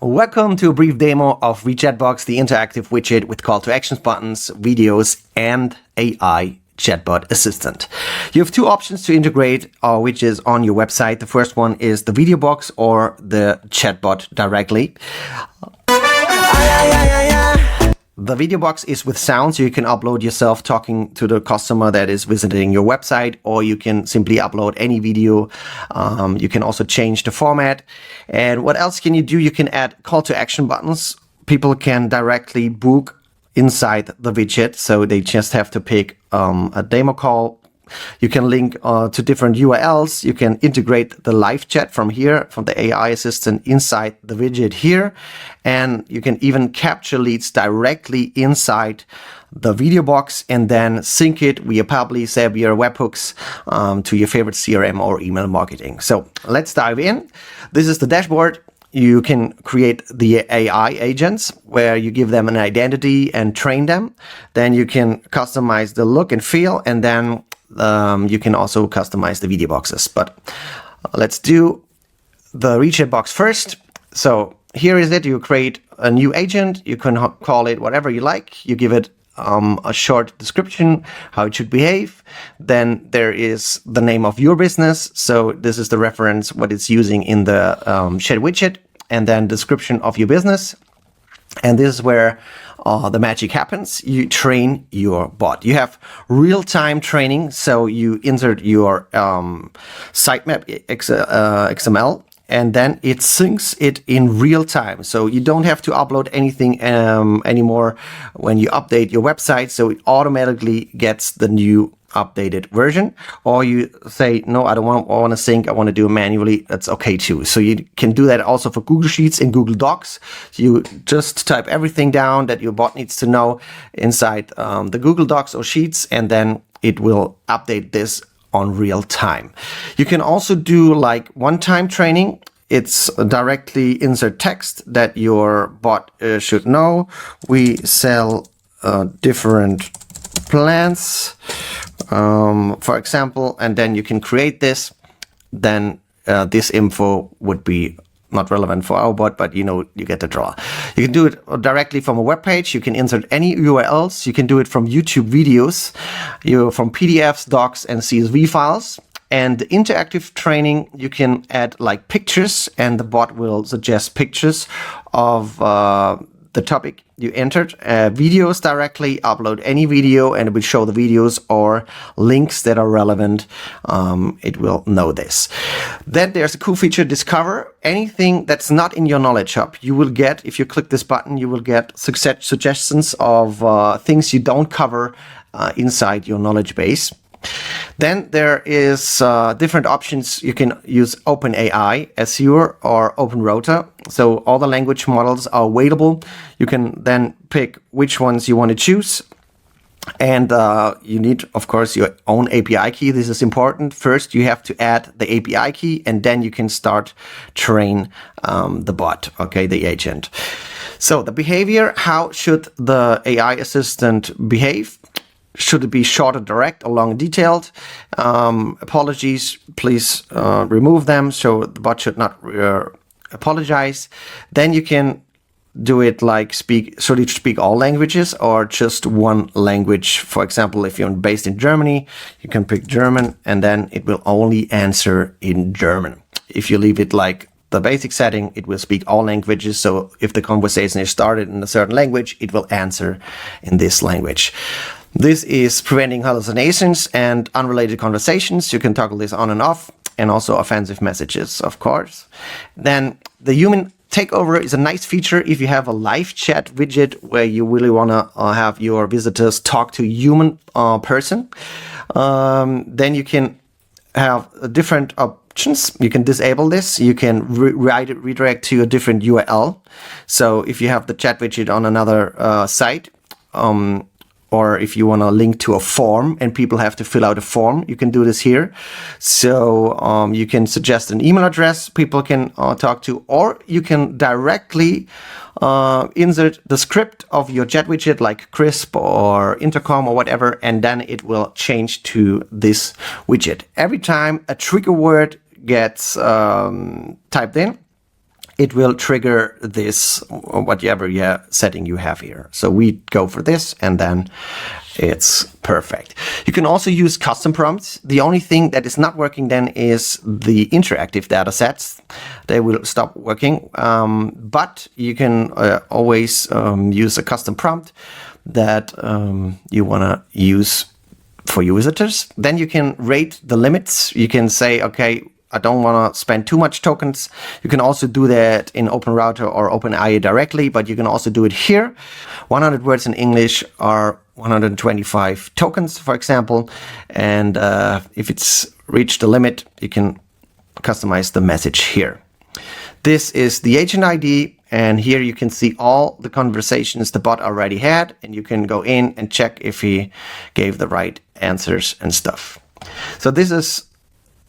Welcome to a brief demo of Rechatbox, the interactive widget with call to actions buttons, videos, and AI chatbot assistant. You have two options to integrate our widgets on your website. The first one is the Videobox or the chatbot directly. The Videobox is with sound, so you can upload yourself talking to the customer that is visiting your website, or you can simply upload any video. You can also change the format. And what else can you do? You can add call to action buttons. People can directly book inside the widget, so they just have to pick a demo call. You can link to different URLs. You can integrate the live chat from here, from the AI assistant inside the widget here. And you can even capture leads directly inside the Videobox and then sync it via Publi, Zapier, webhooks to your favorite CRM or email marketing. So let's dive in. This is the dashboard. You can create the AI agents where you give them an identity and train them. Then you can customize the look and feel, and then you can also customize the video boxes. But let's do the Rechatbox first. So here is it. You create a new agent. You can call it whatever you like. You give it a short description, how it should behave. Then there is the name of your business. So this is the reference, what it's using in the chat widget, and then description of your business. And this is where the magic happens. You train your bot. You have real-time training. So you insert your sitemap XML, and then it syncs it in real time. So you don't have to upload anything anymore when you update your website. So it automatically gets the new updated version. Or you say, no, I want to sync. I want to do it manually. That's okay too. So you can do that also for Google Sheets and Google Docs. You just type everything down that your bot needs to know inside the Google Docs or Sheets, and then it will update this on real time. You can also do like one-time training. It's directly insert text that your bot should know. We sell different plans, for example, and then you can create this. Then this info would be not relevant for our bot, but you get the draw. You can do it directly from a web page. You can insert any URLs. You can do it from YouTube videos, from PDFs, docs, and CSV files. And the interactive training, you can add like pictures, and the bot will suggest pictures of the topic you entered. Videos directly, upload any video and it will show the videos or links that are relevant. It will know this. Then there's a cool feature, discover. Anything that's not in your knowledge hub, you will get, if you click this button, you will get suggestions of things you don't cover inside your knowledge base. Then there is different options. You can use OpenAI, Azure, or OpenRota. So all the language models are available. You can then pick which ones you want to choose. And you need, of course, your own API key. This is important. First, you have to add the API key, and then you can start train the bot, okay, the agent. So the behavior, how should the AI assistant behave? Should it be short or direct or long and detailed? Apologies, please remove them, so the bot should not apologize. Then you can do it like should it speak all languages or just one language? For example, if you're based in Germany, you can pick German, and then it will only answer in German. If you leave it like the basic setting, it will speak all languages. So if the conversation is started in a certain language, it will answer in this language. This is preventing hallucinations and unrelated conversations. You can toggle this on and off, and also offensive messages, of course. Then the human takeover is a nice feature if you have a live chat widget where you really want to have your visitors talk to a human person. Then you can have different options. You can disable this. You can redirect to a different URL. So if you have the chat widget on another site, or if you want to link to a form and people have to fill out a form, you can do this here. So you can suggest an email address people can talk to, or you can directly insert the script of your chat widget like Crisp or Intercom or whatever, and then it will change to this widget. Every time a trigger word gets typed in, it will trigger this, whatever setting you have here. So we go for this, and then it's perfect. You can also use custom prompts. The only thing that is not working then is the interactive data sets. They will stop working, but you can always use a custom prompt that you want to use for your visitors. Then you can rate the limits. You can say, okay, I don't want to spend too much tokens. You can also do that in OpenRouter or OpenIA directly, but you can also do it here. 100 words in English are 125 tokens, for example. And if it's reached the limit, you can customize the message here. This is the agent ID, and here you can see all the conversations the bot already had, and you can go in and check if he gave the right answers and stuff. So this is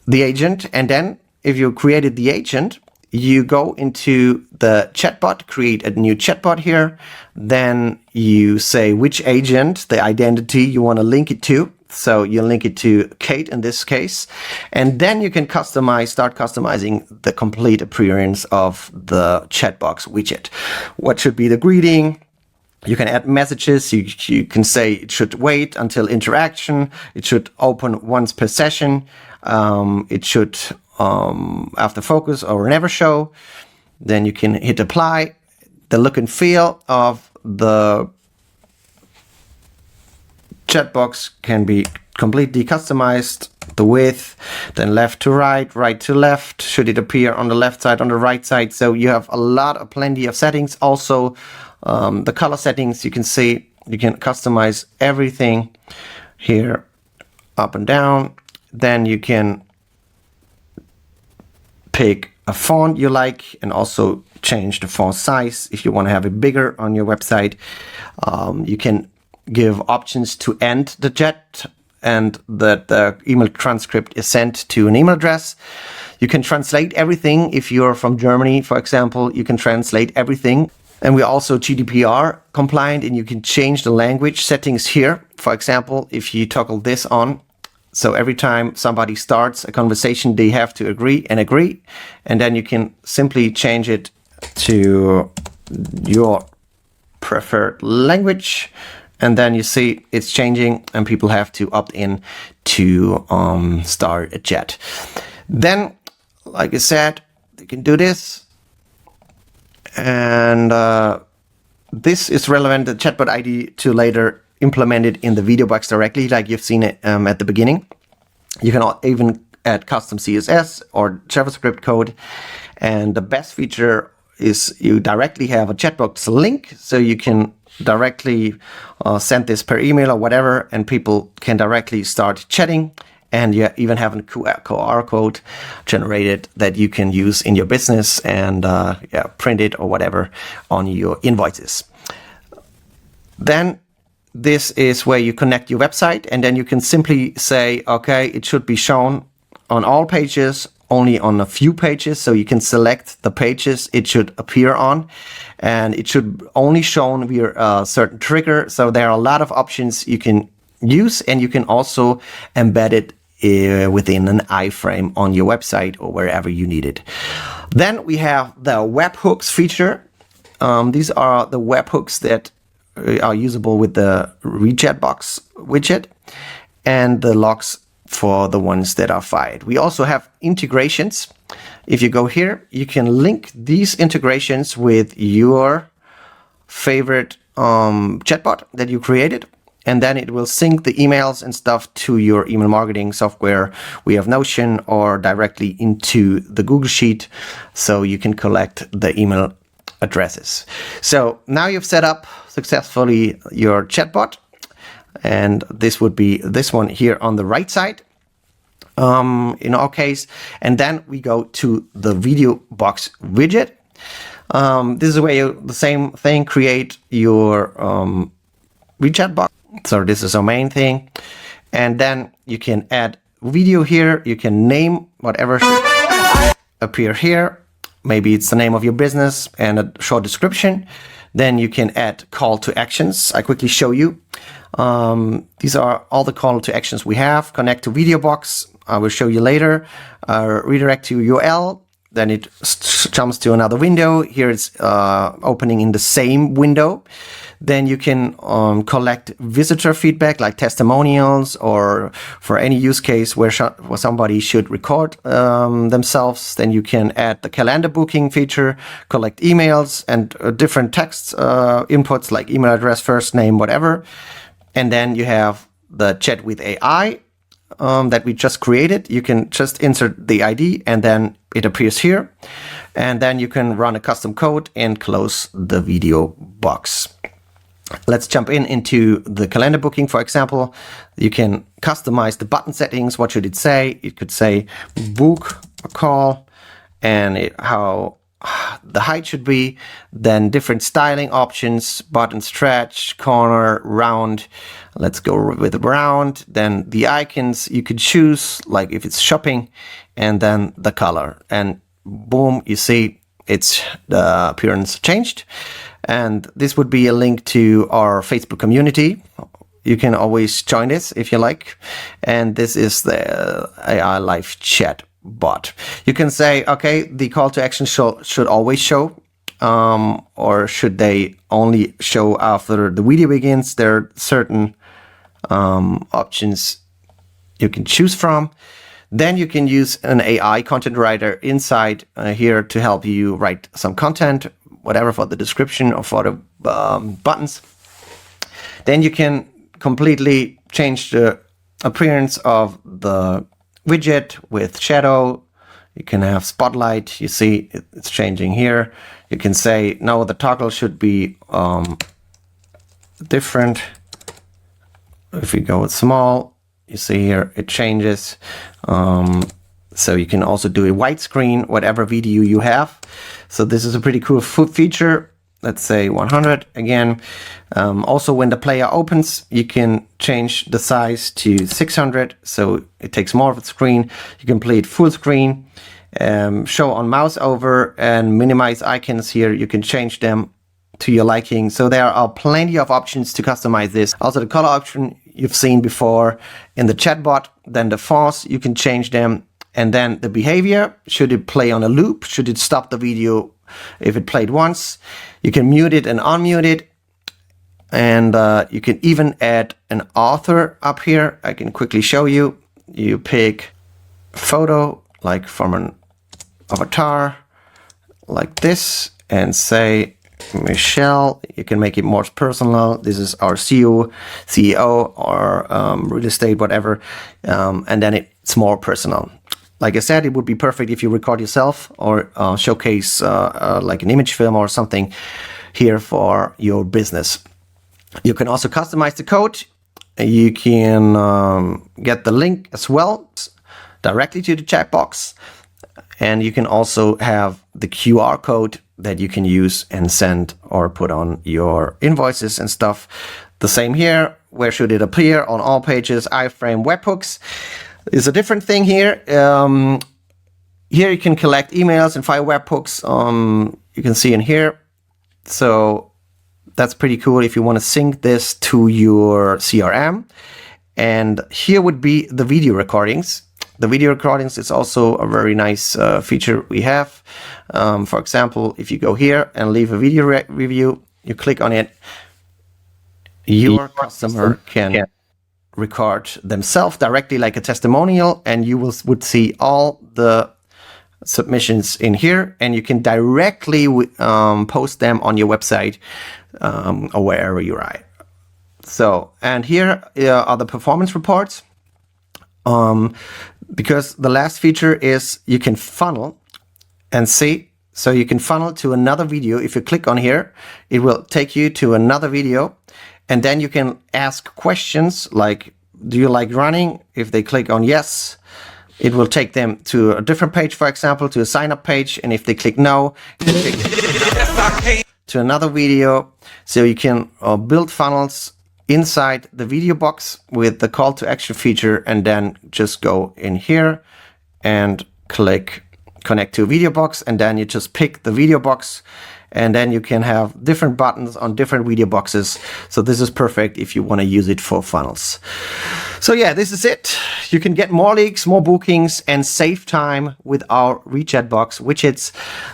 the agent, and then if you created the agent, you go into the chatbot, create a new chatbot here, then you say which agent, the identity you want to link it to. So you link it to Kate in this case, and then you can start customizing the complete appearance of the Chatbox widget. What should be the greeting? You can add messages. You can say it should wait until interaction. It should open once per session. It should after focus or never show. Then you can hit apply. The look and feel of the Chatbox can be completely customized. The width, then left to right, right to left. Should it appear on the left side, on the right side? So you have plenty of settings. Also, the color settings, you can see you can customize everything here, up and down. Then you can pick a font you like and also change the font size if you want to have it bigger on your website. You can give options to end the chat and that the email transcript is sent to an email address. You can translate everything. If you're from Germany, for example, you can translate everything. And we're also GDPR compliant, and you can change the language settings here. For example, if you toggle this on, so every time somebody starts a conversation, they have to agree, and then you can simply change it to your preferred language, and then you see it's changing, and people have to opt in to start a chat. Then, like I said, you can do this, and this is relevant, the chatbot ID, to later implement it in the Videobox directly, like you've seen it at the beginning. You can even add custom CSS or JavaScript code, and the best feature is you directly have a Chatbox link, so you can directly send this per email or whatever, and people can directly start chatting. And you even have a QR code generated that you can use in your business and print it or whatever on your invoices. Then this is where you connect your website, and then you can simply say, okay, it should be shown on all pages, only on a few pages. So you can select the pages it should appear on, and it should only shown via a certain trigger. So there are a lot of options you can use, and you can also embed it within an iframe on your website or wherever you need it. Then we have the webhooks feature. These are the webhooks that are usable with the Rechatbox widget, and the logs for the ones that are fired. We also have integrations. If you go here, you can link these integrations with your favorite chatbot that you created, and then it will sync the emails and stuff to your email marketing software. We have Notion, or directly into the Google Sheet, so you can collect the email addresses. So now you've set up successfully your chatbot, and this would be this one here on the right side in our case. And then we go to the Videobox widget. This is where you, the same thing, create your Rechatbox. So this is our main thing, and then you can add video here. You can name whatever should appear here. Maybe it's the name of your business and a short description. Then you can add call to actions. I quickly show you. These are all the call to actions we have. Connect to Videobox. I will show you later. Redirect to URL. then it jumps to another window. Here it's opening in the same window. Then you can collect visitor feedback like testimonials, or for any use case where somebody should record themselves. Then you can add the calendar booking feature, collect emails and different text inputs like email address, first name, whatever. And then you have the chat with AI that we just created. You can just insert the ID and then it appears here. And then you can run a custom code and close the video box. Let's jump into the calendar booking. For example, you can customize the button settings. What should it say? It could say book a call and how the height should be, then different styling options, button stretch, corner, round. Let's go with round. Then the icons you could choose, like if it's shopping, and then the color. And boom, you see it's the appearance changed. And this would be a link to our Facebook community. You can always join this if you like. And this is the AI live chat bot. You can say, okay, the call to action should always show, or should they only show after the video begins? There are certain options you can choose from. Then you can use an AI content writer inside here to help you write some content, whatever, for the description or for the buttons. Then you can completely change the appearance of the widget with shadow. You can have spotlight. You see it's changing here. You can say, no, the toggle should be different. If we go with small, you see here it changes. So you can also do a widescreen, whatever video you have. So this is a pretty cool feature. Let's say 100 again. Also, when the player opens, you can change the size to 600, so it takes more of the screen. You can play it full screen, show on mouse over, and minimize icons here. You can change them to your liking. So there are plenty of options to customize this. Also, the color option you've seen before in the chatbot. Then the fonts, you can change them. And then the behavior, should it play on a loop? Should it stop the video if it played once? You can mute it and unmute it. And you can even add an author up here. I can quickly show you. You pick a photo, like from an avatar, like this, and say, Michelle. You can make it more personal. This is our CEO or real estate, whatever. And then it's more personal. Like I said, it would be perfect if you record yourself or showcase like an image film or something here for your business. You can also customize the code. You can get the link as well directly to the chat box. And you can also have the QR code that you can use and send or put on your invoices and stuff. The same here. Where should it appear? On all pages, iframe, webhooks. Is a different thing here. Here you can collect emails and file webhooks. You can see in here. So that's pretty cool if you want to sync this to your CRM. And here would be the video recordings. The video recordings is also a very nice feature we have. For example, if you go here and leave a video review, you click on it, your customer can record themselves directly like a testimonial, and you would see all the submissions in here, and you can directly post them on your website or wherever you're at. So, and here are the performance reports. Because the last feature is you can funnel and see. So you can funnel to another video. If you click on here, it will take you to another video. And then you can ask questions like, do you like running? If they click on yes, it will take them to a different page, for example, to a sign up page. And if they click no, it will take them to another video. So you can build funnels inside the video box with the call to action feature, and then just go in here and click connect to a video box, and then you just pick the video box, and then you can have different buttons on different video boxes. So this is perfect if you want to use it for funnels. So yeah, this is it. You can get more leads, more bookings, and save time with our Rechatbox widgets.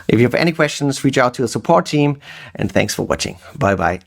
If you have any questions, reach out to the support team, and thanks for watching. Bye-bye.